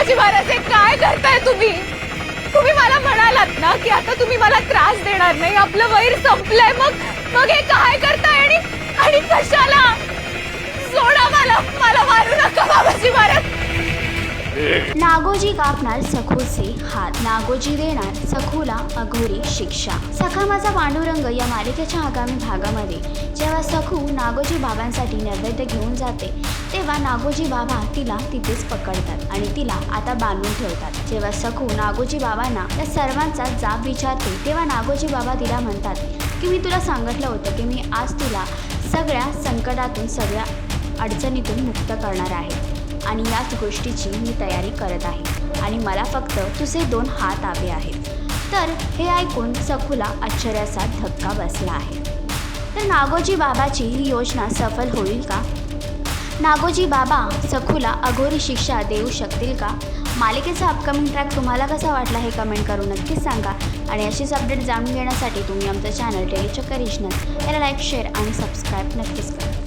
बाबाजी महाराज हे काय करताय तुम्ही? तुम्ही मला म्हणालात ना की आता तुम्ही मला त्रास देणार नाही, आपलं वैर संपलंय. मग हे काय करताय आणि कशाला? सोडा मला मारू नका बाबाजी महाराज. नागोजी कापणार सखूचे हात, नागोजी देणार सखूला अघोरी शिक्षा. सखा माझा पांडुरंग या मालिकेच्या आगामी भागामध्ये जेव्हा सखू नागोजी बाबांसाठी नैवेद्य घेऊन जाते तेव्हा नागोजी बाबा तिला तिथेच पकडतात आणि तिला आता बांधून ठेवतात. जेव्हा सखू नागोजी बाबांना या सर्वांचा जाब विचारते तेव्हा नागोजी बाबा तिला म्हणतात की मी तुला सांगितलं होतं की मी आज तुला सगळ्या संकटातून, सगळ्या अडचणीतून मुक्त करणार आहे आणि याच गोष्टीची मी तयारी करत आहे आणि मला फक्त तुझे 2 हात हवे आहेत. तर हे ऐकून सखूला आश्चर्याचा धक्का बसला आहे. तर नागोजी बाबाची ही योजना सफल होईल का? नागोजी बाबा सखूला अघोरी शिक्षा देऊ शकतील का? मालिकेचा अपकमिंग ट्रॅक तुम्हाला कसा वाटला हे कमेंट करून नक्कीच सांगा आणि अशीच अपडेट जाणून घेण्यासाठी तुम्ही आमचं चॅनल टेलीचक्कर रिजनल याला लाईक, शेअर आणि सबस्क्राईब नक्कीच करा.